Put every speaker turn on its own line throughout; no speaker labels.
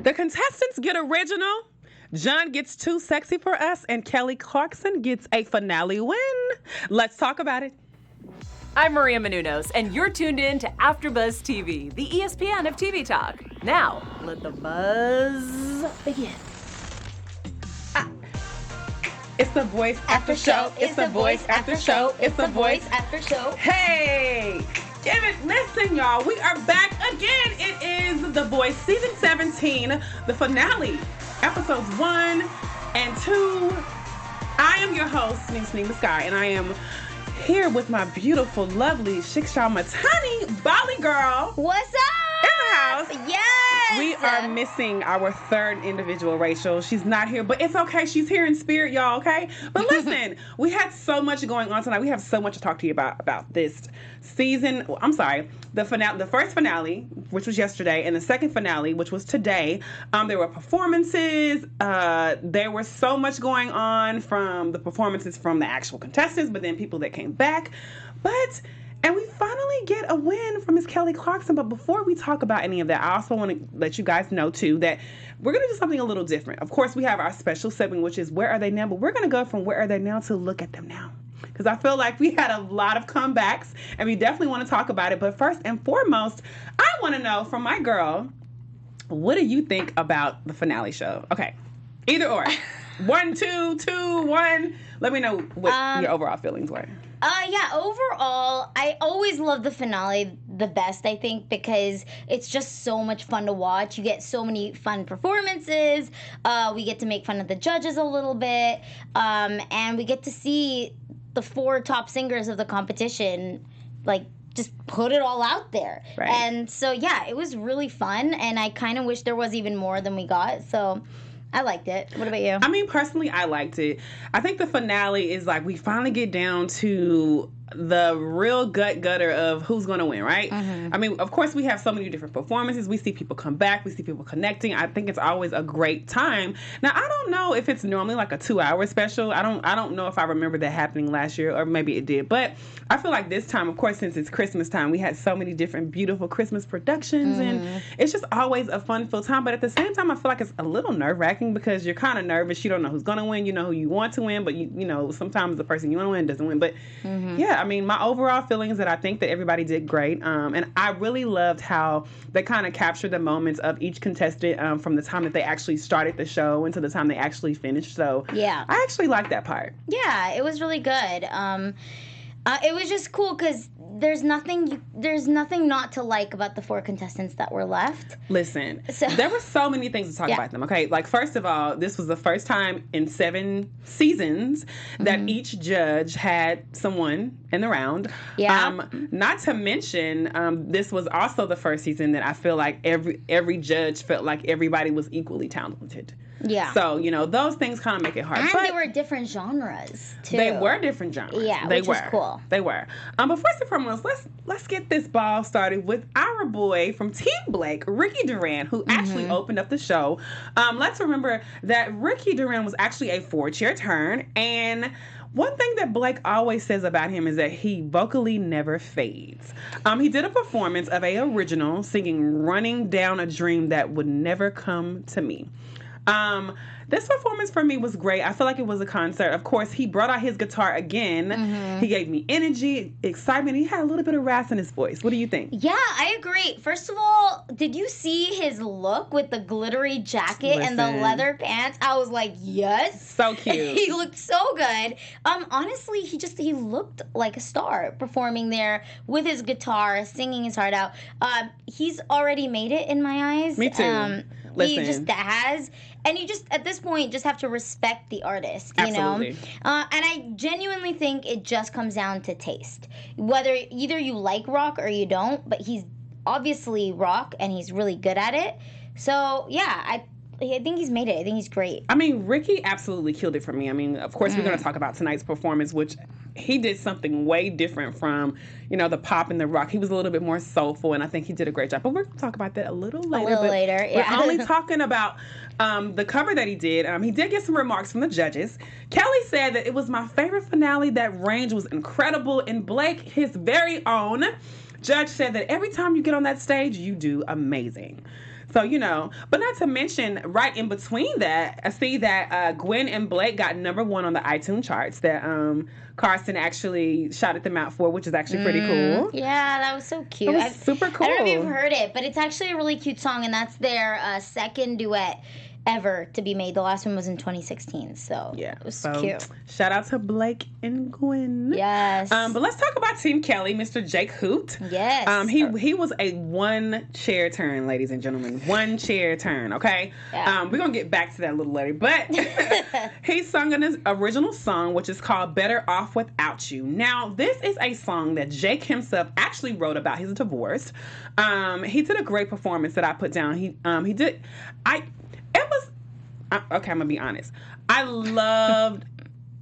The contestants get original. John gets too sexy for us, and Kelly Clarkson gets a finale win. Let's talk about it.
I'm Maria Menounos, and you're tuned in to AfterBuzz TV, the ESPN of TV talk. Now, let the buzz begin.
It's the Voice After Show. It's the Voice After Show. It's the Voice
After Show.
Hey! Give it, listen, y'all. We are back again. It is The Voice Season 17, the finale, episodes 1 and 2. I am your host, Neema Skye, and I am here with my beautiful, lovely Shiksha Mahtani, Bollygirl.
What's up?
In the house.
Yes.
We are missing our third individual, Rachel. She's not here, but it's okay. She's here in spirit, y'all, okay? But listen, we had so much going on tonight. We have so much to talk to you about this season. I'm sorry, the first finale, which was yesterday, and the second finale, which was today. There were performances. There was so much going on from the performances from the actual contestants, but then people that came back. And we finally get a win from Miss Kelly Clarkson. But before we talk about any of that, I also want to let you guys know, too, that we're going to do something a little different. Of course, we have our special segment, which is Where Are They Now? But we're going to go from Where Are They Now to Look at Them Now. Because I feel like we had a lot of comebacks, and we definitely want to talk about it. But first and foremost, I want to know from my girl, what do you think about the finale show? Okay, either or. 1, 2, 2, 1. Let me know what your overall feelings were.
Yeah, overall, I always love the finale the best, I think, because it's just so much fun to watch. You get so many fun performances. We get to make fun of the judges a little bit. And we get to see the 4 top singers of the competition, like, just put it all out there.
Right.
And so, yeah, it was really fun. And I kind of wish there was even more than we got. So I liked it. What about you?
I mean, personally, I liked it. I think the finale is like we finally get down to the real gutter of who's going to win, right? Mm-hmm. I mean, of course, we have so many different performances. We see people come back. We see people connecting. I think it's always a great time. Now, I don't know if it's normally like a 2-hour special. I don't know if I remember that happening last year, or maybe it did. But I feel like this time, of course, since it's Christmas time, we had so many different beautiful Christmas productions, and it's just always a fun-filled time. But at the same time, I feel like it's a little nerve-wracking because you're kind of nervous. You don't know who's going to win. You know who you want to win, but you know sometimes the person you want to win doesn't win. But yeah, I mean, my overall feeling is that I think that everybody did great. And I really loved how they kind of captured the moments of each contestant from the time that they actually started the show until the time they actually finished. So yeah, I actually liked that part.
Yeah, it was really good. It was just cool because there's nothing not to like about the 4 contestants that were left.
Listen, there were so many things to talk about them. Okay, like first of all, this was the first time in 7 seasons that each judge had someone in the round.
Yeah.
Not to mention, this was also the first season that I feel like every judge felt like everybody was equally talented.
Yeah.
So, you know, those things kind of make it hard.
And
but
they were different genres, too.
They were different genres.
Yeah,
which
was cool.
They were. But first and foremost, let's get this ball started with our boy from Team Blake, Ricky Durant, who actually opened up the show. Let's remember that Ricky Durant was actually a 4-chair turn, and one thing that Blake always says about him is that he vocally never fades. He did a performance of a original singing Running Down a Dream That Would Never Come to Me. This performance for me was great. I feel like it was a concert. Of course, he brought out his guitar again. He gave me energy, excitement. He had a little bit of rasp in his voice. What do you think?
Yeah, I agree. First of all, did you see his look with the glittery jacket and the leather pants? I was like, yes.
So cute.
He looked so good. Honestly, he looked like a star performing there with his guitar, singing his heart out. He's already made it in my eyes.
Me too.
He just has. And you just, at this point, just have to respect the artist, you
Absolutely.
know? And I genuinely think it just comes down to taste. Whether either you like rock or you don't, but he's obviously rock and he's really good at it. So, yeah, I think he's made it. I think he's great.
I mean, Ricky absolutely killed it for me. I mean, of course, we're going to talk about tonight's performance, which he did something way different from, you know, the pop and the rock. He was a little bit more soulful, and I think he did a great job. But we're going to talk about that a little later.
Yeah.
We're only talking about the cover that he did. He did get some remarks from the judges. Kelly said that it was my favorite finale. That range was incredible. And Blake, his very own judge, said that every time you get on that stage, you do amazing. So, but not to mention, right in between that, I see that Gwen and Blake got #1 on the iTunes charts that Carson actually shouted them out for, which is actually pretty cool.
Yeah, that was so cute.
It was super cool.
I don't know if you've heard it, but it's actually a really cute song, and that's their second duet ever to be made. The last one was in 2016, so
yeah,
it was cute.
Shout out to Blake and Gwen.
Yes.
But let's talk about Team Kelly, Mr. Jake Hoot.
Yes.
He was a one chair turn, ladies and gentlemen. One chair turn, okay?
Yeah.
We're going to get back to that a little later. But he sung his original song, which is called Better Off Without You. Now, this is a song that Jake himself actually wrote about. He's divorced. He did a great performance that I put down. Okay, I'm going to be honest. I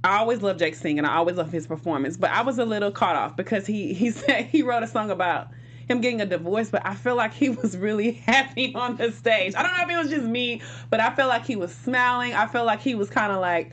always loved Jake singing. I always loved his performance. But I was a little caught off because he said he wrote a song about him getting a divorce, but I feel like he was really happy on the stage. I don't know if it was just me, but I felt like he was smiling. I felt like he was kind of like,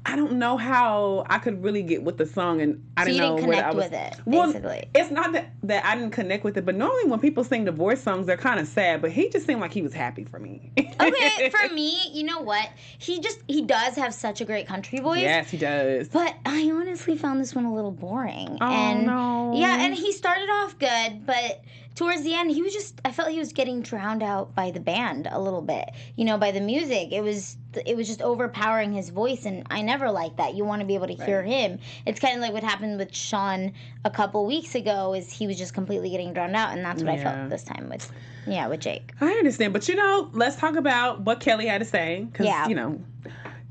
I don't know how I could really get with the song, and I didn't know where I was.
You didn't connect with it, basically.
It's not that I didn't connect with it, but normally when people sing divorce songs, they're kind of sad, but he just seemed like he was happy for me.
Okay, for me, you know what? He does have such a great country voice.
Yes, he does.
But I honestly found this one a little boring.
Oh, no.
Yeah, and he started off good, but towards the end, I felt he was getting drowned out by the band a little bit. By the music. It was just overpowering his voice, and I never liked that. You want to be able to hear him. It's kind of like what happened with Sean a couple weeks ago, is he was just completely getting drowned out, and that's what I felt this time with Jake.
I understand, but let's talk about what Kelly had to say, because,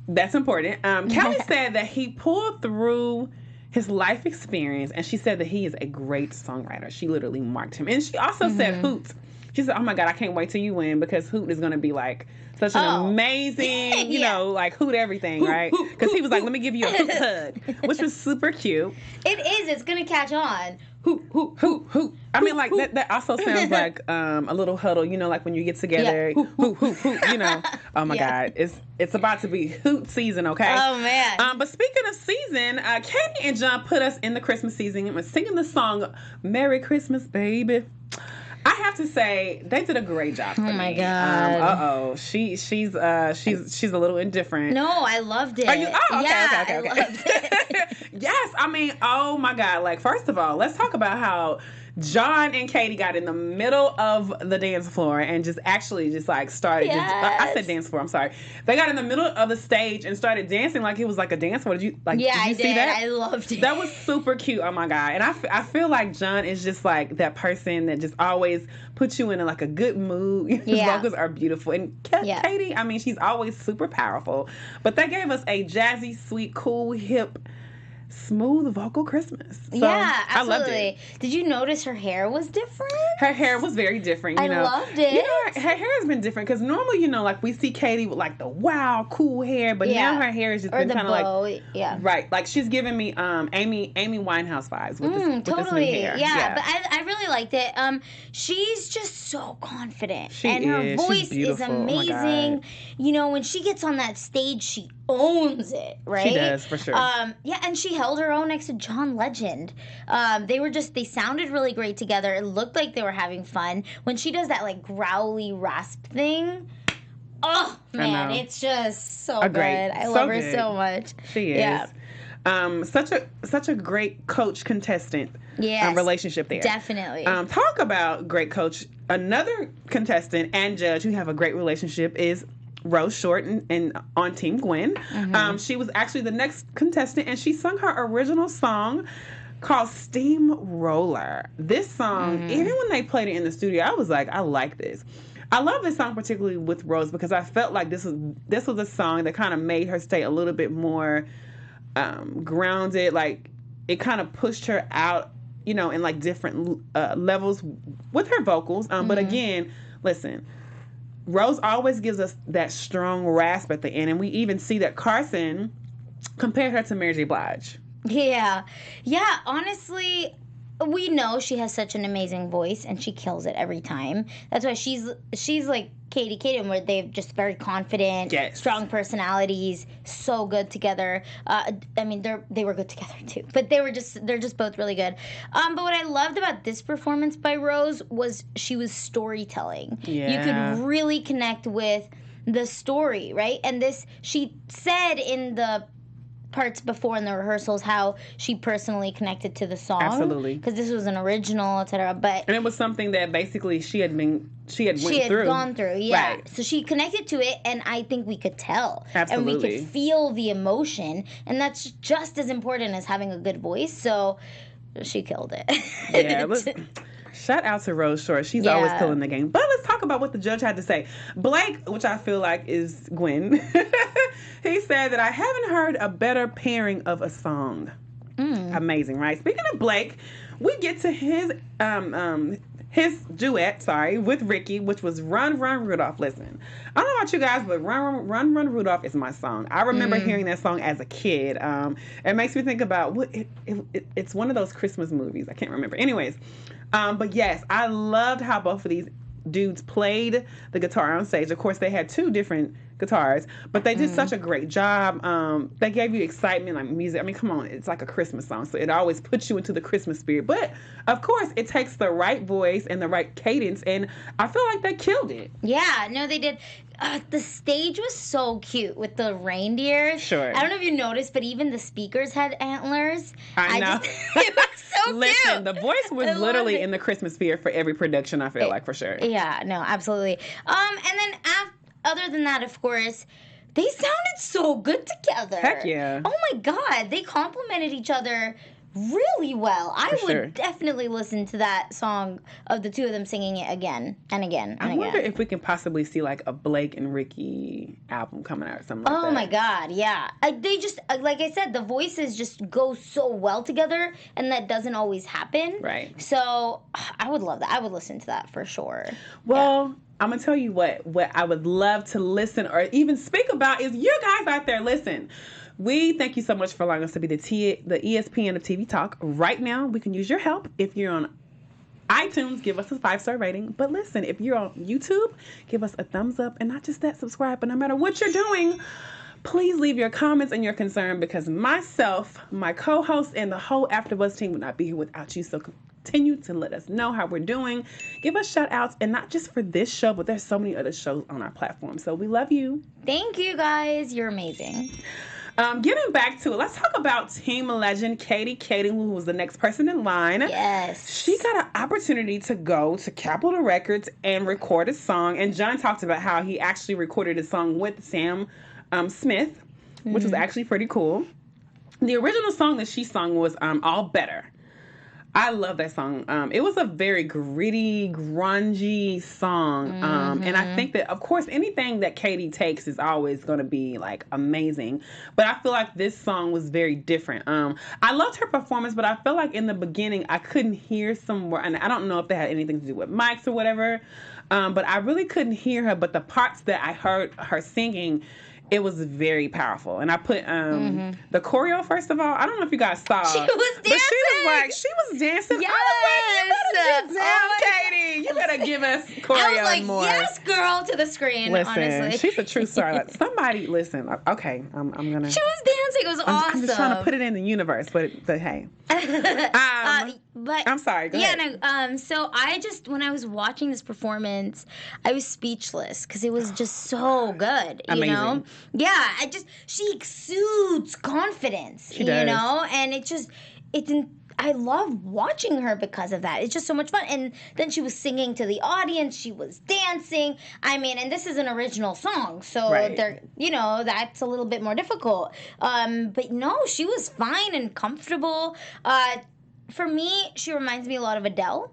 that's important. Kelly said that he pulled through his life experience, and she said that he is a great songwriter. She literally marked him. And she also said Hoot. She said, oh my God, I can't wait till you win, because Hoot is going to be like such an amazing, like Hoot everything, right? Because he was like, let me give you a Hoot hug, which was super cute.
It is. It's going to catch on.
Hoot, hoot, hoot, hoot. I mean, like, that also sounds like a little huddle, like when you get together, hoot, hoot, hoot, hoot, Oh my God. It's about to be Hoot season, okay?
Oh, man.
But speaking of season, Kaden and John put us in the Christmas season and was singing the song, Merry Christmas, Baby. I have to say, they did a great job for me.
Oh my God.
She's a little indifferent.
No, I loved it.
Are you? Oh, okay,
yeah,
okay.
I loved it.
Yes, I mean, oh my God. Like, first of all, let's talk about how John and Katie got in the middle of the dance floor and just like started.
Yes.
I said dance floor. I'm sorry. They got in the middle of the stage and started dancing like it was like a dance floor. Did you see that?
I loved it.
That was super cute. Oh my God. And I feel like John is just like that person that just always puts you in like a good mood. His vocals are beautiful. And Katie, I mean, she's always super powerful. But they gave us a jazzy, sweet, cool, hip, smooth vocal Christmas. So,
yeah, absolutely.
I loved it.
Did you notice her hair was different?
Her hair was very different.
I loved it.
Her hair has been different because normally, like we see Katie with like the cool hair, but now her hair has just been kind of like right. Like she's giving me Amy Winehouse vibes with this
totally.
This new hair.
Yeah, but I really liked it. She's just so confident, and her voice is amazing. When she gets on that stage, she owns it, right?
She does, for sure.
And she held her own next to John Legend. They sounded really great together. It looked like they were having fun. When she does that like growly rasp thing, oh man, it's just so good. I love her so much.
She is. Yeah. Such a great coach contestant relationship there.
Definitely.
Talk about great coach. Another contestant and judge who have a great relationship is Rose Short and on Team Gwen. Mm-hmm. She was actually the next contestant, and she sung her original song called Steamroller. This song, even when they played it in the studio, I was like, I like this. I love this song particularly with Rose because I felt like this was a song that kind of made her stay a little bit more grounded. Like it kind of pushed her out, in like different levels with her vocals. But again, listen, Rose always gives us that strong rasp at the end, and we even see that Carson compared her to Mary J. Blige.
Yeah. Honestly, we know she has such an amazing voice, and she kills it every time. That's why she's like Kaden, where they're just very confident, strong personalities, so good together. I mean, they were good together too, but they're just both really good. But what I loved about this performance by Rose was she was storytelling.
Yeah.
You could really connect with the story, right? And she said in the parts before in the rehearsals how she personally connected to the song.
Absolutely.
Because this was an original, etc. And
it was something that basically she had
gone through, yeah.
Right.
So she connected to it, and I think we could tell.
Absolutely.
And we could feel the emotion, and that's just as important as having a good voice. So she killed it.
Yeah. Shout out to Rose Short. She's always killing the game. But let's talk about what the judge had to say. Blake, which I feel like is Gwen, he said that I haven't heard a better pairing of a song. Amazing, right? Speaking of Blake, we get to his duet, with Ricky, which was Run, Run, Rudolph. Listen, I don't know about you guys, but Run, Run, Run, Rudolph is my song. I remember hearing that song as a kid. It makes me think about, it's one of those Christmas movies. I can't remember. Anyways, but yes, I loved how both of these dudes played the guitar on stage. Of course, they had two different guitars, but they did such a great job. They gave you excitement, like music. I mean, come on, it's like a Christmas song, so it always puts you into the Christmas spirit. But of course, it takes the right voice and the right cadence, and I feel like they killed it.
Yeah, no, they did. The stage was so cute with the reindeer.
Sure.
I don't know if you noticed, but even the speakers had antlers.
I know.
It was so
Listen,
cute.
the voice was literally in the Christmas spirit for every production, I feel like, for sure.
Yeah, no, absolutely. And then other than that, of course, they sounded so good together.
Heck yeah.
Oh my God, they complimented each other really well. I would definitely listen to that song of the two of them singing it again and again and
I
again.
wonder if we can possibly see like a Blake and Ricky album coming out or something like that.
Oh my God, yeah. They just, like I said, the voices just go so well together, and that doesn't always happen.
Right.
So I would love that. I would listen to that for sure.
Well, I'm going to tell you what I would love to listen or even speak about is you guys out there, listen. We thank you so much for allowing us to be the ESPN of TV Talk. Right now, we can use your help. If you're on iTunes, give us a 5-star rating. But listen, if you're on YouTube, give us a thumbs up. And not just that, subscribe. But no matter what you're doing, please leave your comments and your concern, because myself, my co-host, and the whole AfterBuzz team would not be here without you. So continue to let us know how we're doing. Give us shout outs, and not just for this show, but there's so many other shows on our platform. So we love you.
Thank you, guys. You're amazing.
Getting back to it, let's talk about team legend Kaden, who was the next person in line.
Yes.
She got an opportunity to go to Capitol Records and record a song. And John talked about how he actually recorded a song with Sam Smith, which was actually pretty cool. The original song that she sung was All Better. I love that song. It was a very gritty, grungy song. And I think that, of course, anything that Katie takes is always going to be, like, amazing. But I feel like this song was very different. I loved her performance, but I feel like in the beginning I couldn't hear some words. And I don't know if that had anything to do with mics or whatever. But I really couldn't hear her. But the parts that I heard her singing, it was very powerful. And I put the choreo, first of all. I don't know if you guys saw.
She was dancing.
But she was dancing.
Yes.
I was like, you better get down, Katie. You better give us choreo
I was like,
more.
yes, girl, to the screen,
Listen,
honestly.
she's a true star. Like, somebody, listen. Okay, I'm going to.
She was dancing. It was awesome.
I'm just trying to put it in the universe, but hey.
But
I'm sorry, go ahead.
No, so I just, when I was watching this performance, I was speechless because it was just so good, you
Amazing.
know? Yeah, she exudes confidence,
She does.
you know? And I love watching her because of that. It's just so much fun. And then she was singing to the audience. She was dancing. I mean, and this is an original song, so
Right.
that's a little bit more difficult. But no, she was fine and comfortable. For me, she reminds me a lot of Adele.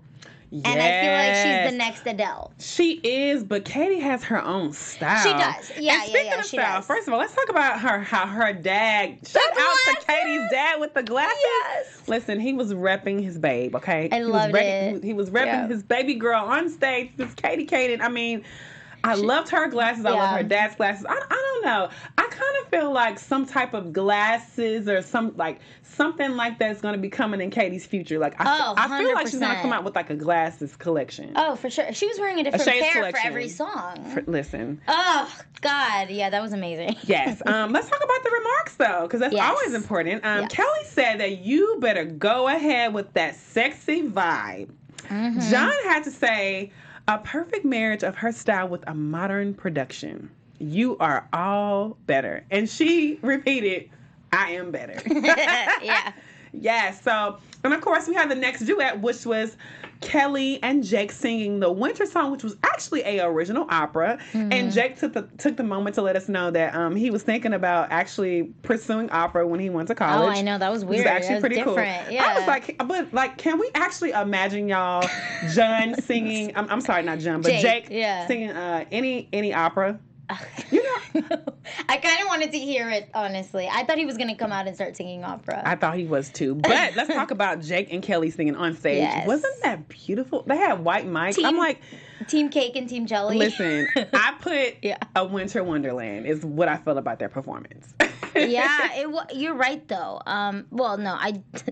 Yes.
And I feel like she's the next Adele.
She is, but Katie has her own style.
She does. Yeah,
and speaking of
she
style,
does.
first of all, let's talk about how her dad. Shout out to Katie's dad with the glasses.
Yes.
Listen, he was repping his babe, okay?
I loved it.
He was repping his baby girl on stage. This Kaden. I mean, I loved her glasses. I love her dad's glasses. I don't know. I kind kind of feel like some type of glasses or something like that is going to be coming in Katie's future. Like I feel like she's going to come out with like a glasses collection.
Oh, for sure. She was wearing a different pair for every song.
Listen.
Oh God, yeah, that was amazing.
Yes. Let's talk about the remarks though, because that's always important. Kelly said that you better go ahead with that sexy vibe. Mm-hmm. John had to say, a perfect marriage of her style with a modern production. You are all better. And she repeated, I am better.
Yeah.
Yes. So, and of course, we had the next duet, which was Kelly and Jake singing the Winter Song, which was actually a original opera. Mm-hmm. And Jake took the moment to let us know that he was thinking about actually pursuing opera when he went to college.
Oh, I know. That was weird.
It was actually pretty
different.
Cool.
Yeah.
I was like, can we actually imagine y'all, John singing, I'm sorry, not John, but Jake singing any opera? You know,
I kind of wanted to hear it, honestly. I thought he was going to come out and start singing opera.
I thought he was too. But let's talk about Jake and Kelly singing on stage. Yes. Wasn't that beautiful? They had white mics. I'm like,
Team Cake and Team Jelly.
Listen, I put a winter wonderland is what I felt about their performance.
Yeah, you're right though. Well, no,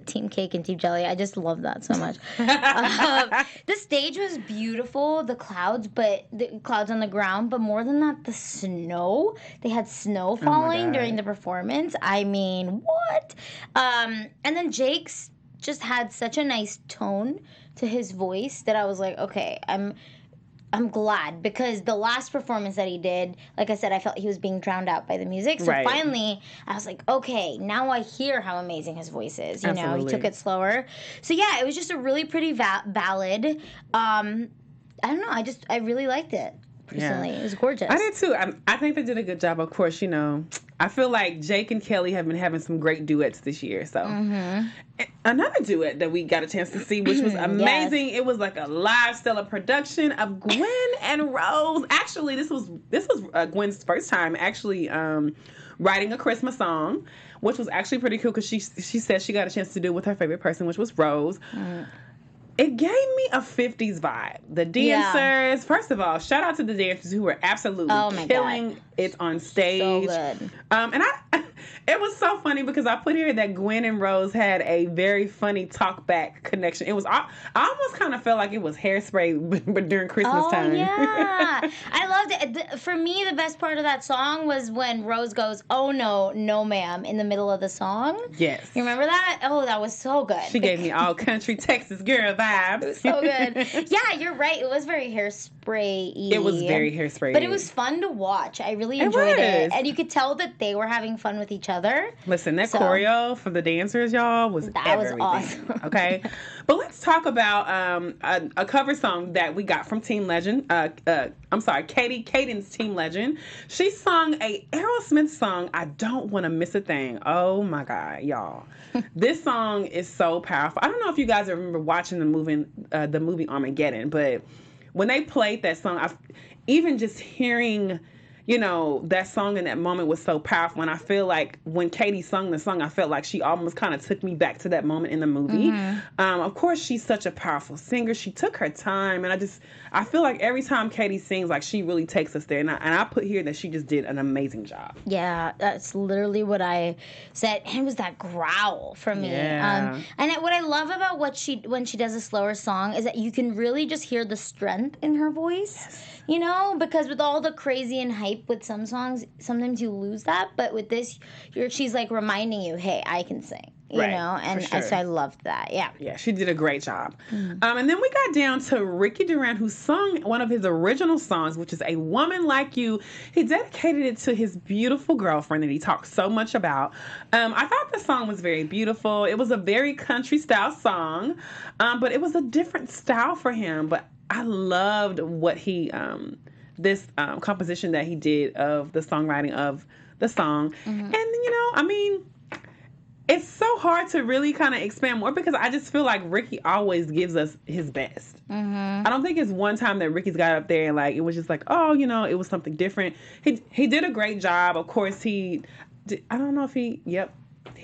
Team Cake and Team Jelly. I just love that so much. The stage was beautiful. The clouds on the ground, but more than that, the snow. They had snow falling during the performance. I mean, what? And then Jake's just had such a nice tone to his voice that I was like, okay, I'm glad, because the last performance that he did, like I said, I felt he was being drowned out by the music. So finally, I was like, okay, now I hear how amazing his voice is. You know, he took it slower. So yeah, it was just a really pretty ballad. I don't know, I really liked it. Personally, it was gorgeous.
I did too. I think they did a good job. Of course, you know, I feel like Jake and Kelly have been having some great duets this year. So another duet that we got a chance to see, which was amazing. It was like a live stellar production of Gwen and Rose. Actually, this was Gwen's first time actually writing a Christmas song, which was actually pretty cool because she said she got a chance to do it with her favorite person, which was Rose. It gave me a 50s vibe. The dancers, first of all, shout out to the dancers who were absolutely killing it on stage.
So good.
And it was so funny because I put here that Gwen and Rose had a very funny talk back connection. It was, I almost kind of felt like it was Hairspray, but during Christmas time.
Yeah. I loved it. For me, the best part of that song was when Rose goes, "Oh no ma'am," in the middle of the song.
Yes.
You remember that? Oh, that was so good.
She gave me all country Texas girl vibes.
It was so good. Yeah, you're right. It was very Hairspray-y.
It was very Hairspray-y.
But it was fun to watch. I really enjoyed it. And you could tell that they were having fun with each other.
Listen, that choreo for the dancers, y'all, was everything.
Was awesome.
Okay? But let's talk about a cover song that we got from Team Legend. Kaden's Team Legend. She sung a Aerosmith song, I Don't Want to Miss a Thing. Oh my God, y'all. This song is so powerful. I don't know if you guys remember watching the movie Armageddon, but when they played that song, even just hearing, you know, that song in that moment was so powerful. And I feel like when Katie sung the song, I felt like she almost kind of took me back to that moment in the movie. Of course, she's such a powerful singer. She took her time. And I feel like every time Katie sings, like she really takes us there. And I put here that she just did an amazing job.
Yeah, that's literally what I said. And it was that growl for me.
Yeah.
And what I love about when she does a slower song is that you can really just hear the strength in her voice.
Yes.
You know, because with all the crazy and hype with some songs, sometimes you lose that. But with this, she's like reminding you, hey, I can sing. You know, and so I loved that. Yeah.
Yeah, she did a great job. And then we got down to Ricky Durant, who sung one of his original songs, which is A Woman Like You. He dedicated it to his beautiful girlfriend that he talked so much about. I thought the song was very beautiful. It was a very country style song, but it was a different style for him. But I loved what this composition that he did of the songwriting of the song. And, you know, I mean, it's so hard to really kind of expand more because I just feel like Ricky always gives us his best. I don't think it's one time that Ricky's got up there and like, it was just like, oh, you know, it was something different. He did a great job. Of course, I don't know if he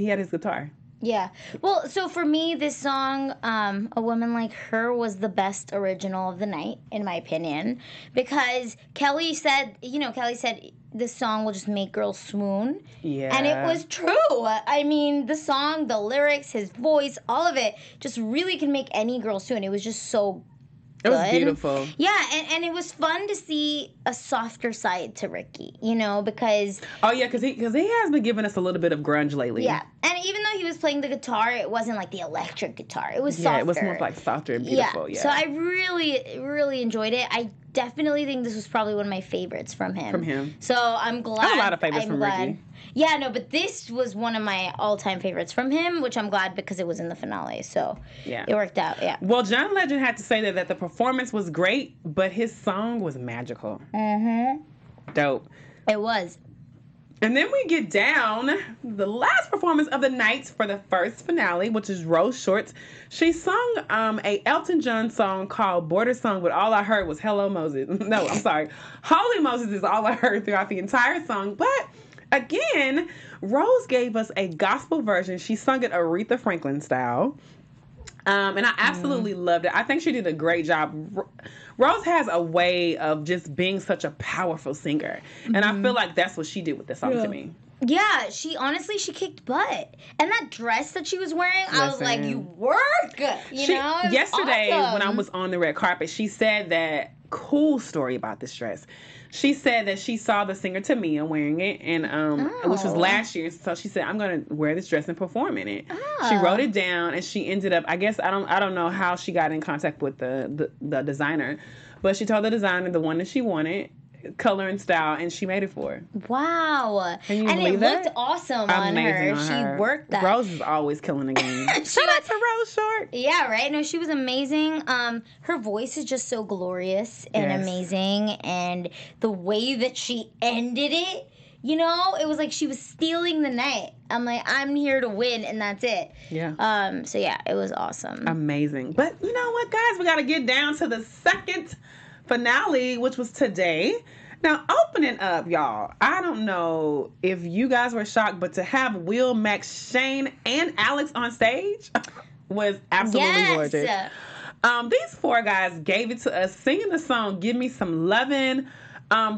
had his guitar.
Yeah. Well, so for me, this song, A Woman Like Her, was the best original of the night, in my opinion. Because Kelly said this song will just make girls swoon.
Yeah.
And it was true. I mean, the song, the lyrics, his voice, all of it just really can make any girl swoon. It was just so good.
It was beautiful.
Yeah, and it was fun to see a softer side to Ricky, because...
Oh, yeah, because he has been giving us a little bit of grunge lately.
Yeah, and even though he was playing the guitar, it wasn't like the electric guitar. It was softer.
Yeah, it was more like softer and beautiful, yeah.
So I really, really enjoyed it. I definitely think this was probably one of my favorites from him. So I'm glad.
I have a lot of favorites from Ricky.
Yeah, no, but this was one of my all-time favorites from him, which I'm glad because it was in the finale. So it worked out, yeah.
Well, John Legend had to say that the performance was great, but his song was magical.
Mm-hmm.
Dope.
It was.
And then we get down the last performance of the night for the first finale, which is Rose Short. She sung a Elton John song called Border Song, but all I heard was Hello Moses. No, I'm sorry. Holy Moses is all I heard throughout the entire song. But again, Rose gave us a gospel version. She sung it Aretha Franklin style. And I absolutely loved it. I think she did a great job. Rose has a way of just being such a powerful singer. And I feel like that's what she did with this song to me.
Yeah, she kicked butt. And that dress that she was wearing, I was like, you work!
Yesterday,
awesome.
when I was on the red carpet, she said that cool story about this dress. She said that she saw the singer Tamia wearing it, and which was last year. So she said, "I'm gonna wear this dress and perform in it." She wrote it down, and she ended up. I guess I don't know how she got in contact with the designer, but she told the designer the one that she wanted, color and style, and she made it for her.
Wow!
Can you
and
believe
it
that?
Looked awesome
Amazing
on her. She worked that.
Rose is always killing the game. Shout out to Rose Short.
Yeah, right. No, she was amazing. Her voice is just so glorious and amazing, and the way that she ended it, it was like she was stealing the night. I'm like, I'm here to win, and that's it.
Yeah.
So yeah, it was awesome.
Amazing. But you know what, guys? We got to get down to the second finale, which was today. Now, opening up, y'all, I don't know if you guys were shocked, but to have Will, Max, Shane, and Alex on stage was absolutely gorgeous. These four guys gave it to us, singing the song "Give Me Some Lovin'."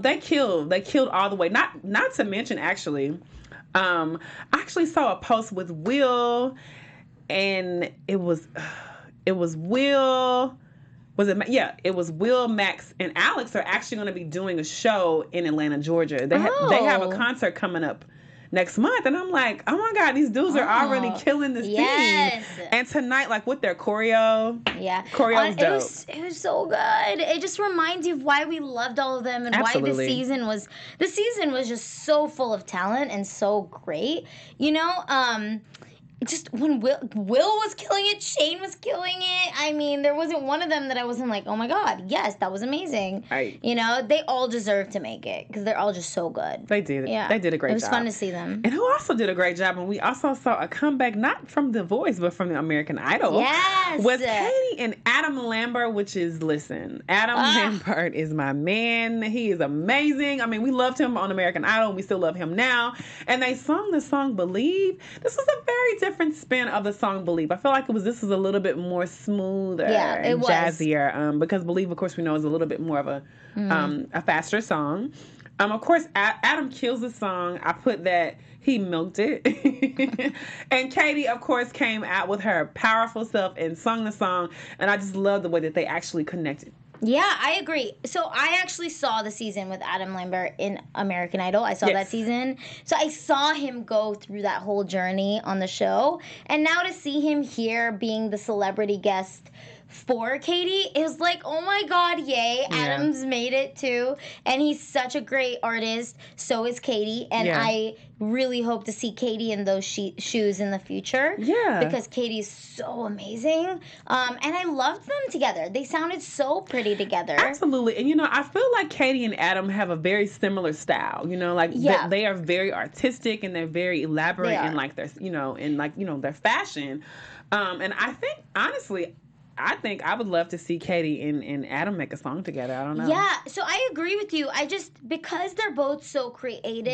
They killed all the way. Not to mention, actually, I actually saw a post with Will, and it was Will. It was Will, Max, and Alex are actually going to be doing a show in Atlanta, Georgia. They have a concert coming up next month, and I'm like, oh my God, these dudes are already killing the scene. And tonight, like with their choreo, choreo's dope.
It was so good. It just reminds you of why we loved all of them and why the season was just so full of talent and so great. Just when Will was killing it, Shane was killing it. I mean, there wasn't one of them that I wasn't like, oh my God, yes, that was amazing.
Right.
They all deserve to make it because they're all just so good.
They did. Yeah. They did a great job.
It was fun to see them.
And who also did a great job, and we also saw a comeback, not from The Voice, but from the American Idol.
Yes.
With Katie and Adam Lambert, Adam Lambert is my man. He is amazing. I mean, we loved him on American Idol, and we still love him now. And they sung the song Believe. This was a very different spin of the song Believe. I feel like this was a little bit more smoother and jazzier, because Believe, of course, we know is a little bit more of a faster song. Of course, Adam kills the song. I put that he milked it. And Katie, of course, came out with her powerful self and sung the song, and I just love the way that they actually connected.
Yeah, I agree. So I actually saw the season with Adam Lambert in American Idol. I saw that season. So I saw him go through that whole journey on the show. And now to see him here being the celebrity guest for Katie, it was like, oh my God, yay. Yeah. Adam's made it too. And he's such a great artist. So is Katie. And I really hope to see Katie in those shoes in the future. Yeah. Because Katie's so amazing. And I loved them together. They sounded so pretty together.
Absolutely. And, I feel like Katie and Adam have a very similar style. They are very artistic and they're very elaborate in their fashion. And I think, honestly, I think I would love to see Katie and Adam make a song together. I don't know.
Yeah, so I agree with you. I just, because they're both so creative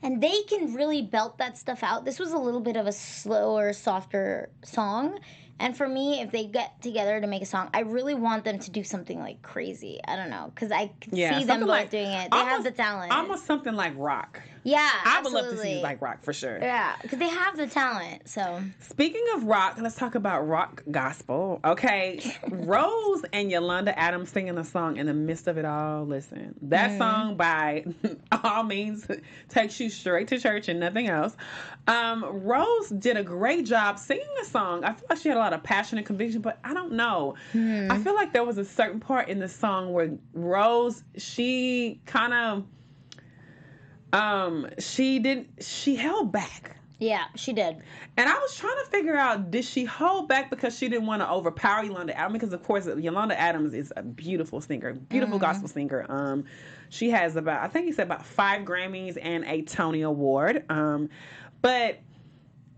and they can really belt that stuff out. This was a little bit of a slower, softer song. And for me, if they get together to make a song, I really want them to do something like crazy. I don't know, because I can see them both doing it. They have the talent.
Almost something like rock.
Yeah,
I would love to see like rock for sure.
Yeah, because they have the talent. So
speaking of rock, let's talk about rock gospel. Okay, Rose and Yolanda Adams singing a song in the midst of it all. Listen, that song by all means takes you straight to church and nothing else. Rose did a great job singing the song. I feel like she had a lot of passion and conviction, but I don't know. I feel like there was a certain part in the song where Rose, she kind of she held back.
Yeah, she did.
And I was trying to figure out, did she hold back because she didn't want to overpower Yolanda Adams? Because, of course, Yolanda Adams is a beautiful singer, beautiful gospel singer. She has about 5 Grammys and a Tony Award. But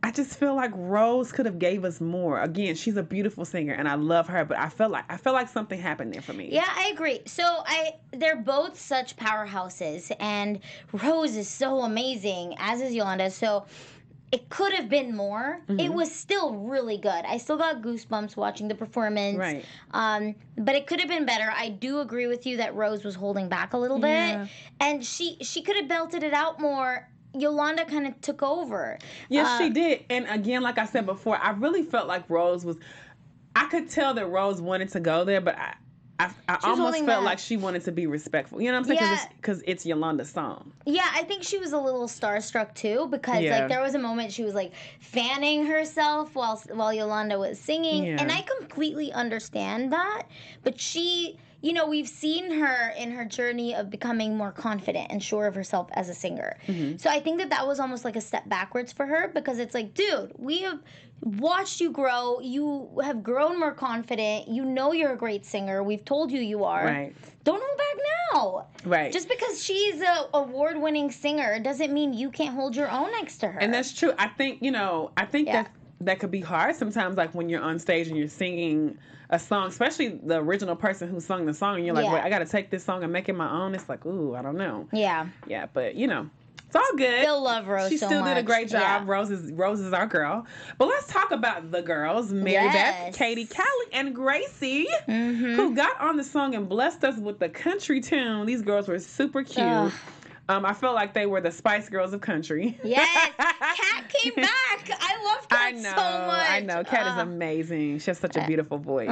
I just feel like Rose could have gave us more. Again, she's a beautiful singer, and I love her. But I felt like something happened there for me.
Yeah, I agree. So they're both such powerhouses, and Rose is so amazing, as is Yolanda. So it could have been more. It was still really good. I still got goosebumps watching the performance.
Right.
But it could have been better. I do agree with you that Rose was holding back a little bit, and she could have belted it out more. Yolanda kind of took over.
Yes, she did. And again, like I said before, I really felt like I could tell that Rose wanted to go there, but I almost felt like she wanted to be respectful. You know what I'm saying? Because it's Yolanda's song.
Yeah, I think she was a little starstruck too, because like there was a moment she was like fanning herself while Yolanda was singing, and I completely understand that. But she, you know, we've seen her in her journey of becoming more confident and sure of herself as a singer. So I think that was almost like a step backwards for her, because it's like, dude, we have watched you grow. You have grown more confident. You know you're a great singer. We've told you are. Right. Don't hold back now.
Right.
Just because she's a award-winning singer doesn't mean you can't hold your own next to her.
And that's true. I think, that could be hard sometimes, like when you're on stage and you're singing a song, especially the original person who sung the song, and you're like, wait, I got to take this song and make it my own. It's like, ooh, I don't know. Yeah. Yeah, but, it's all good.
Still love Rose.
She still did a great job. Yeah. Rose is our girl. But let's talk about the girls, Mary Beth, Katie, Callie, and Gracie, who got on the song and blessed us with the country tune. These girls were super cute. I felt like they were the Spice Girls of country.
Yes, Kat came back. I love Kat so much.
I know. Kat is amazing. She has such a beautiful voice.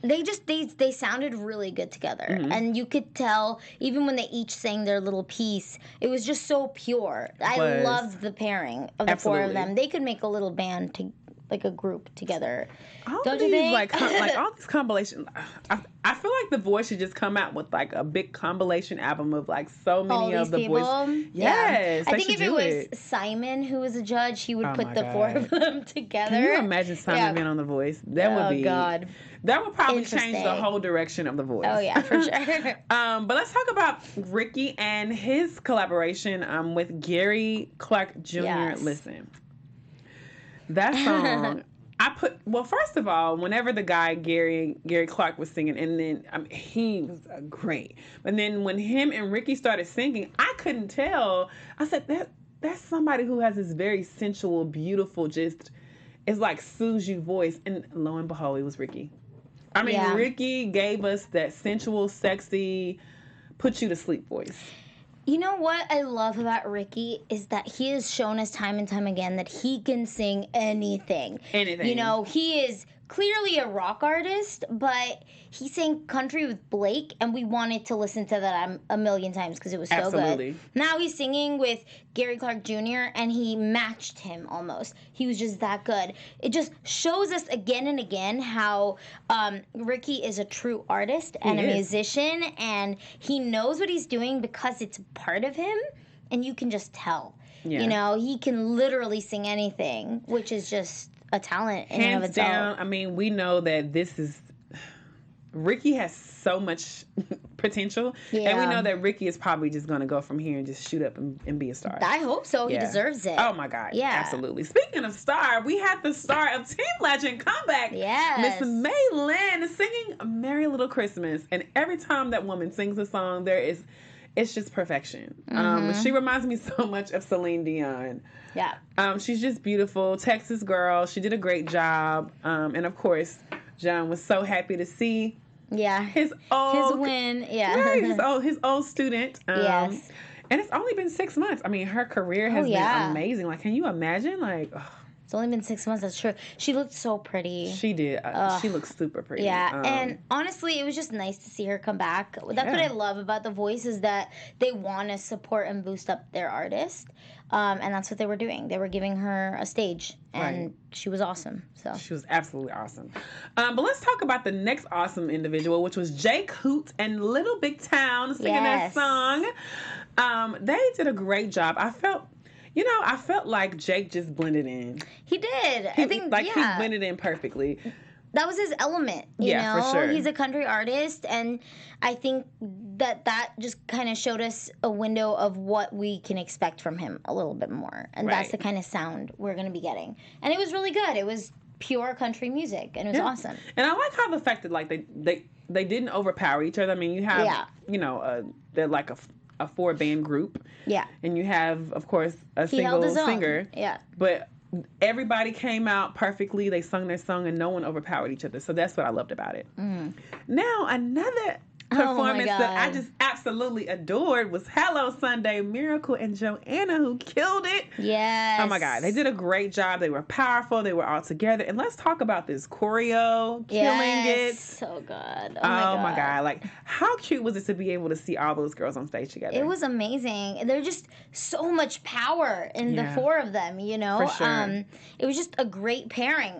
They sounded really good together, and you could tell even when they each sang their little piece, it was just so pure. I loved the pairing of the four of them. They could make a little band like a group together. Don't you think?
Like all these compilations. I feel like The Voice should just come out with like a big compilation album of like so many of the Voice. Yes,
I think if it was Simon who was a judge, he would put the four of them together.
Can you imagine Simon being on The Voice? That would be.
God.
That would probably change the whole direction of The Voice.
Oh yeah, for sure.
But let's talk about Ricky and his collaboration with Gary Clark Jr.
Yes.
Listen. That song, first of all, whenever the guy Gary Clark was singing, and then he was great. But then when him and Ricky started singing, I couldn't tell. I said, that's somebody who has this very sensual, beautiful, just, it's like soothes you voice. And lo and behold, it was Ricky. Ricky gave us that sensual, sexy, put you to sleep voice.
You know what I love about Ricky is that he has shown us time and time again that he can sing anything.
Anything.
You know, he is clearly a rock artist, but he sang country with Blake, and we wanted to listen to that a million times because it was so good. Now he's singing with Gary Clark Jr., and he matched him almost. He was just that good. It just shows us again and again how Ricky is a true artist and a musician, and he knows what he's doing because it's part of him, and you can just tell. Yeah. You know, he can literally sing anything, which is just a talent in and of itself.
Hands down, we know that this is Ricky has so much potential.
Yeah.
And we know that Ricky is probably just going to go from here and just shoot up and be a star.
I hope so.
Yeah.
He deserves it.
Oh, my God.
Yeah.
Absolutely. Speaking of star, we had the star of Team Legend comeback.
Yes.
Miss Mellin singing Merry Little Christmas. And every time that woman sings a song, it's just perfection. She reminds me so much of Celine Dion.
Yeah.
She's just beautiful. Texas girl. She did a great job. And of course, John was so happy to see his
win. Yeah.
Right, his old student.
Yes.
And it's only been 6 months. I mean, her career has been amazing. Like, can you imagine? Like,
it's only been 6 months. That's true. She looked so pretty.
She did. She looks super pretty.
Yeah, and honestly, it was just nice to see her come back. That's what I love about The Voice is that they want to support and boost up their artist. And that's what they were doing. They were giving her a stage, and she was awesome. So
she was absolutely awesome. But let's talk about the next awesome individual, which was Jake, Hoot, and Little Big Town singing that song. They did a great job. I felt like Jake just blended in.
He did. I think
he blended in perfectly.
That was his element, you know?
For sure.
He's a country artist, and I think that just kind of showed us a window of what we can expect from him a little bit more. And that's the kind of sound we're going to be getting. And it was really good. It was pure country music, and it was awesome.
And I like how the fact that, like, they didn't overpower each other. I mean, you have, they're like a 4-band group. Yeah. And you have, of course, a single singer. Yeah. But everybody came out perfectly. They sung their song, and no one overpowered each other. So that's what I loved about it. Now, another performance that I just absolutely adored was Hello Sunday, Miracle and Joanna, who killed it. Yes. Oh my God. They did a great job. They were powerful. They were all together. And let's talk about this choreo, killing it.
So good.
Oh my God. Like, how cute was it to be able to see all those girls on stage together?
It was amazing. There's just so much power in the 4 of them, you know?
For sure.
It was just a great pairing.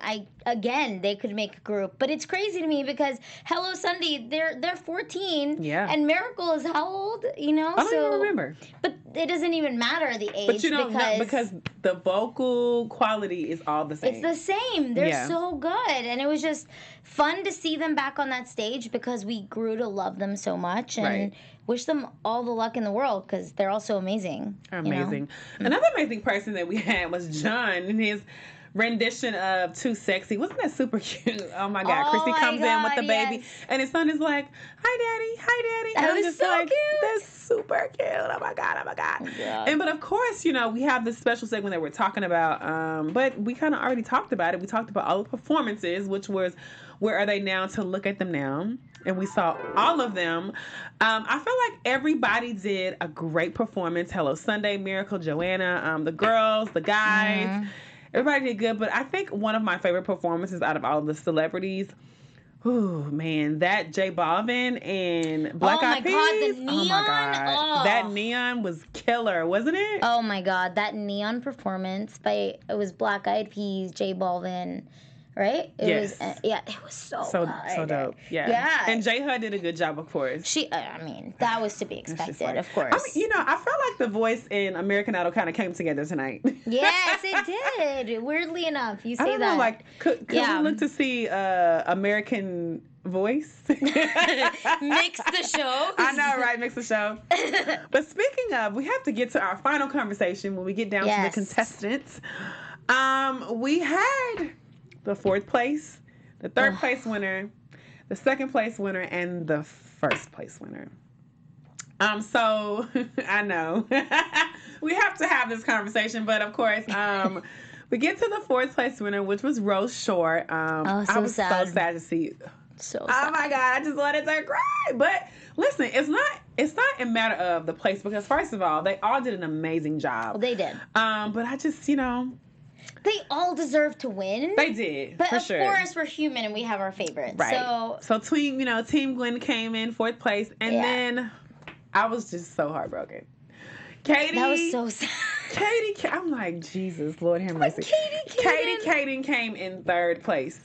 Again, they could make a group. But it's crazy to me because Hello Sunday, they're 14. Yeah. And Miracle is how old? You know?
I don't even remember.
But it doesn't even matter the age.
But you know, because the vocal quality is all the same.
It's the same. They're so good. And it was just fun to see them back on that stage because we grew to love them so much. And wish them all the luck in the world because they're all so amazing.
Amazing. You know? Another amazing person that we had was John and his rendition of Too Sexy. Wasn't that super cute? Oh my God. Chrissy comes in with the baby and his son is like, hi daddy.
That was so cute.
That's super cute. Oh my God. Yeah. And but of course, you know, we have this special segment that we're talking about, but we kind of already talked about it. We talked about all the performances, which was Where Are They Now to Look at Them Now. And we saw all of them. I feel like everybody did a great performance. Hello Sunday, Miracle, Joanna, the girls, the guys. Mm-hmm. Everybody did good, but I think one of my favorite performances out of all of the celebrities, that J Balvin and Black Eyed Peas.
God, the neon.
Oh my God, that neon was killer, wasn't it?
Oh my God, that neon performance it was Black Eyed Peas, J Balvin. Right? It was so
dope. Yeah. And J Hud did a good job, of course.
That was to be expected, of course.
I felt like The Voice and American Idol kind of came together tonight.
Yes, it did. Weirdly enough, you say that.
I don't know, like, could we look to see American Voice?
Mix the show.
I know, right? Mix the show. But speaking of, we have to get to our final conversation when we get down to the contestants. We had the 4th place, the 3rd place winner, the 2nd place winner, and the 1st place winner. So I know we have to have this conversation, but of course, we get to the 4th place winner, which was Rose Short. I was so sad to see.
So sad.
Oh my God, I just wanted to cry. But listen, it's not a matter of the place because first of all, they all did an amazing job.
Well, they did.
But I just,
they all deserve to win.
They did,
but
for sure.
But of course, we're human and we have our favorites.
Right. So Team Gwen came in 4th place, and then I was just so heartbroken. Katie.
That was so sad.
Katie, I'm like, Jesus, Lord have mercy. Kaden came in 3rd place.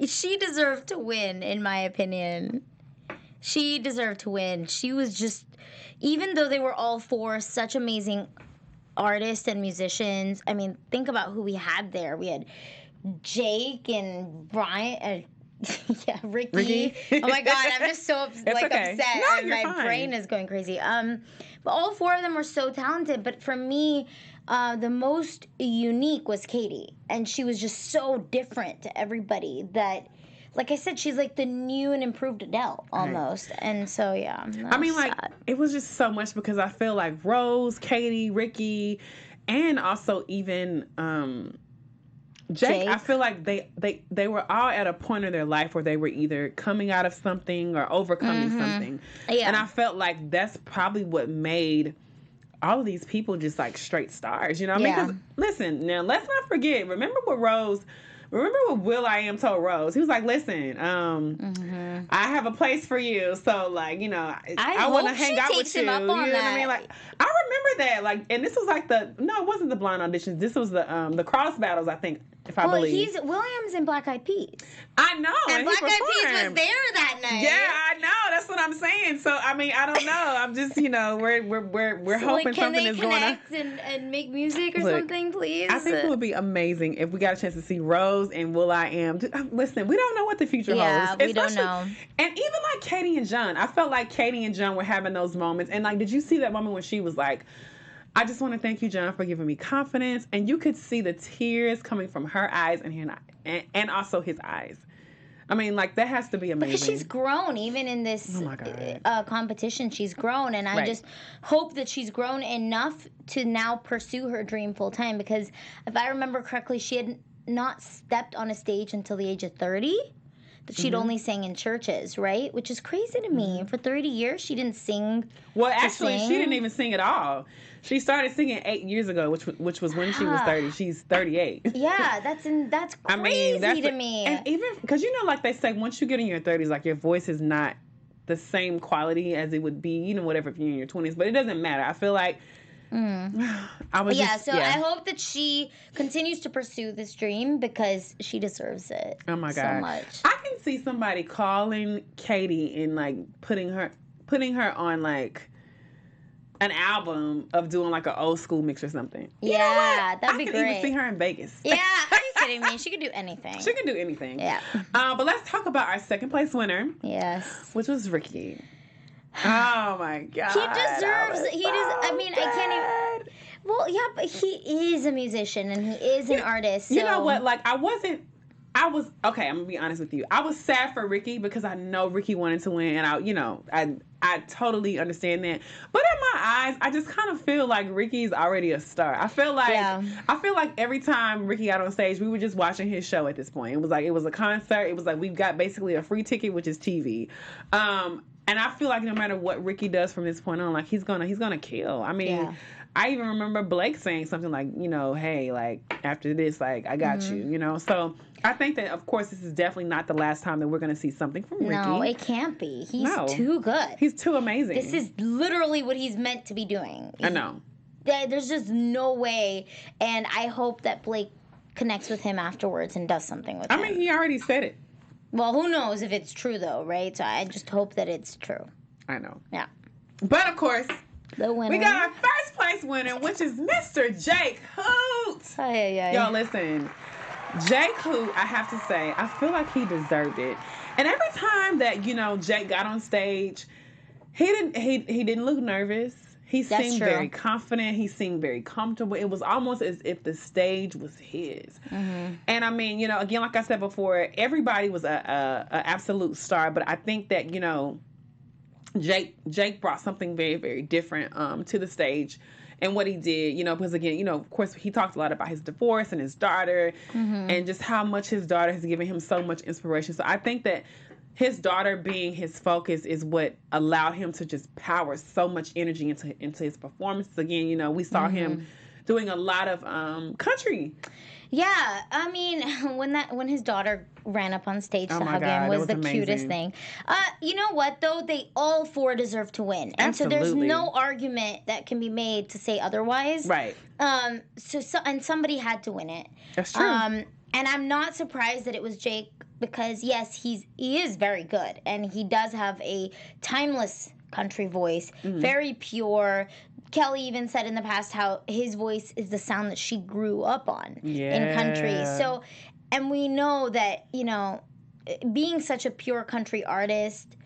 She deserved to win, in my opinion. She deserved to win. She was just, even though they were all 4 such amazing artists and musicians. I mean, think about who we had there. We had Jake and Brian, Yeah, Ricky. Oh my God, I'm just so upset.
No, you're
My
fine.
brain is going crazy. But all four of them were so talented. But for me, the most unique was Katie, and she was just so different to everybody that. Like I said, she's like the new and improved Adele almost. Right. And so, yeah.
I mean, like, it was just so much because I feel like Rose, Katie, Ricky, and also even Jake, I feel like they were all at a point in their life where they were either coming out of something or overcoming something. Yeah. And I felt like that's probably what made all of these people just like straight stars. You know what I mean? 'Cause, listen, now let's not forget, remember what will.i.am told Rose? He was like, listen, I have a place for you. So, like, you know, I want to hang out with you. You know what I mean? Like, I remember that. Like, and this was like it wasn't the blind auditions. This was the cross battles, I think, if I believe.
William's in Black Eyed Peas.
I know.
And Black Eyed Peas was there that night.
Yeah, I know. That's what I'm saying. So, I mean, I don't know. I'm just, you know, we're hoping something is going on.
Can they connect and make music or something, please?
I think it would be amazing if we got a chance to see Rose and will.i.am. Listen, we don't know what the future holds.
Yeah, we don't know.
And even like Katie and John, I felt like Katie and John were having those moments. And like, did you see that moment when she was like, I just want to thank you, John, for giving me confidence. And you could see the tears coming from her eyes and also his eyes. I mean, like, that has to be amazing.
Because she's grown, even in this competition, she's grown. And I just hope that she's grown enough to now pursue her dream full time. Because if I remember correctly, she had not stepped on a stage until the age of 30. She'd only sang in churches, right? Which is crazy to me. For 30 years, she didn't sing.
Well, actually, she didn't even sing at all. She started singing 8 years ago, which was when she was 30. She's 38.
Yeah, that's crazy to me.
And even because, you know, like they say, once you get in your 30s, like your voice is not the same quality as it would be, you know, whatever if you're in your 20s. But it doesn't matter. I feel like
I hope that she continues to pursue this dream because she deserves it.
Oh my God,
so much.
I can see somebody calling Katie and like putting her on like an album of doing like an old school mix or something.
That'd be great.
I can even see her in Vegas.
Yeah, are you kidding me? She could do anything.
She can do anything.
Yeah.
But let's talk about our second place winner.
Yes.
Which was Ricky. Oh my God.
He deserves. I mean, I can't even. Well, yeah, but he is a musician and he is an artist. So.
You know what? Like, okay, I'm gonna be honest with you. I was sad for Ricky because I know Ricky wanted to win, and I totally understand that. But in my eyes, I just kind of feel like Ricky's already a star. I feel like every time Ricky got on stage, we were just watching his show at this point. It was a concert. It was like we've got basically a free ticket, which is TV. And I feel like no matter what Ricky does from this point on, like he's gonna kill. I mean, I even remember Blake saying something like, you know, hey, like after this, like I got you, you know. So I think that of course this is definitely not the last time that we're gonna see something from Ricky.
No, it can't be. He's too good.
He's too amazing.
This is literally what he's meant to be doing.
I know.
There's just no way, and I hope that Blake connects with him afterwards and does something with him.
I mean, he already said it.
Well, who knows if it's true, though, right? So I just hope that it's true.
I know.
Yeah.
But, of course,
the winner.
We got our first place winner, which is Mr. Jake Hoot. Y'all, listen. Jake Hoot, I have to say, I feel like he deserved it. And every time that, you know, Jake got on stage, he didn't look nervous. He seemed very confident. He seemed very comfortable. It was almost as if the stage was his. Mm-hmm. And I mean, you know, again, like I said before, everybody was a absolute star. But I think that, you know, Jake brought something very, very different to the stage. And what he did, you know, because again, you know, of course, he talked a lot about his divorce and his daughter and just how much his daughter has given him so much inspiration. So I think that his daughter being his focus is what allowed him to just power so much energy into his performances. Again, you know, we saw him doing a lot of country.
Yeah, I mean, when his daughter ran up on stage to hug him was the cutest thing. You know what, though? They all four deserve to win. And
Absolutely.
So there's no argument that can be made to say otherwise.
Right.
So somebody had to win it.
That's true.
And I'm not surprised that it was Jake because, yes, he is very good. And he does have a timeless country voice, very pure. Kelly even said in the past how his voice is the sound that she grew up on in country. So, and we know that, you know, being such a pure country artist,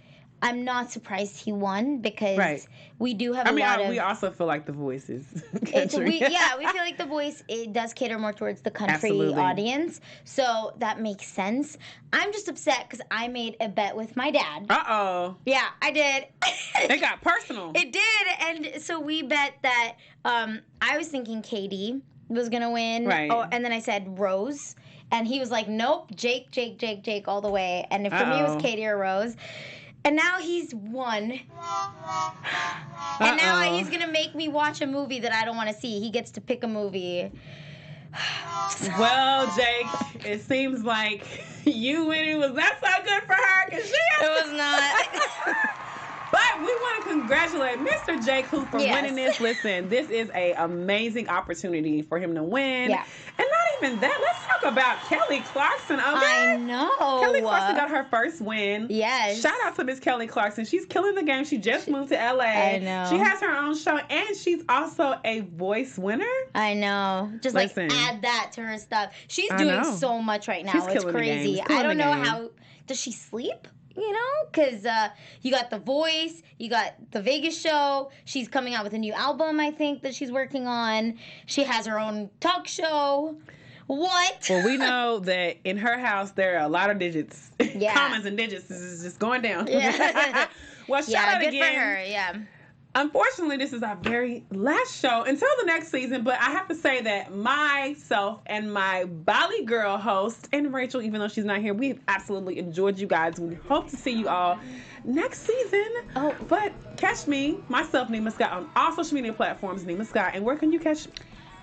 I'm not surprised he won because we do have a lot of...
we also feel like The Voice is
country.
country.
We feel like The Voice, it does cater more towards the country audience. So that makes sense. I'm just upset because I made a bet with my dad.
Uh-oh.
Yeah, I did.
It got personal.
It did. And so we bet that I was thinking Katie was going to win.
Right.
Oh, and then I said Rose. And he was like, nope, Jake all the way. And for me, it was Katie or Rose. And now he's won. And now he's going to make me watch a movie that I don't want to see. He gets to pick a movie.
Well, Jake, it seems like you winning was not so good for her.
It was not.
But we want to congratulate Mr. Jake Hoot for winning this. Listen, this is an amazing opportunity for him to win.
Yeah.
And not even that, let's talk about Kelly Clarkson, okay?
I know.
Kelly Clarkson got her first win.
Yes.
Shout out to Miss Kelly Clarkson. She's killing the game. She just moved to LA.
I know.
She has her own show, and she's also a voice winner.
I know. Just add that to her stuff. She's doing so much right now. It's crazy. I don't know how. Does she sleep? You know, because you got The Voice, you got the Vegas show. She's coming out with a new album, I think, that she's working on. She has her own talk show. What?
Well, we know that in her house there are a lot of digits.
Yeah.
Commas and digits is just going down.
Yeah.
Well, shout out
good
again.
for her, yeah.
Unfortunately, this is our very last show until the next season, but I have to say that myself and my Bollygirl host, and Rachel, even though she's not here, we've absolutely enjoyed you guys. We hope to see you all next season. Oh, but catch me, myself, Neema Skye, on all social media platforms, Neema Skye. And where can you catch me?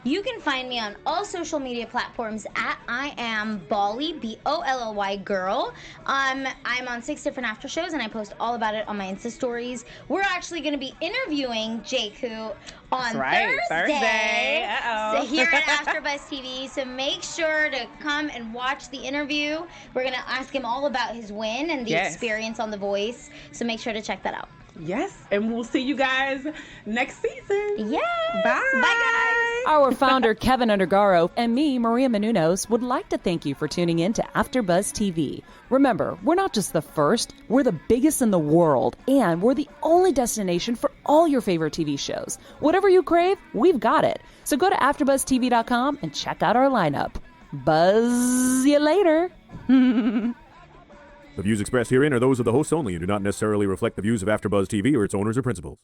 You can find me on all social media platforms at I am Bolly, Bolly girl. I'm on 6 different after shows, and I post all about it on my Insta stories. We're actually going to be interviewing Jake Hoot on Thursday.
Uh-oh.
So here at AfterBuzz TV. So make sure to come and watch the interview. We're going to ask him all about his win and the experience on The Voice. So make sure to check that out.
Yes, and we'll see you guys next season.
Yes.
Bye.
Bye, guys.
Our founder, Kevin Undergaro, and me, Maria Menounos, would like to thank you for tuning in to AfterBuzz TV. Remember, we're not just the first, we're the biggest in the world, and we're the only destination for all your favorite TV shows. Whatever you crave, we've got it. So go to AfterBuzzTV.com and check out our lineup. Buzz you later.
The views expressed herein are those of the hosts only and do not necessarily reflect the views of AfterBuzz TV or its owners or principals.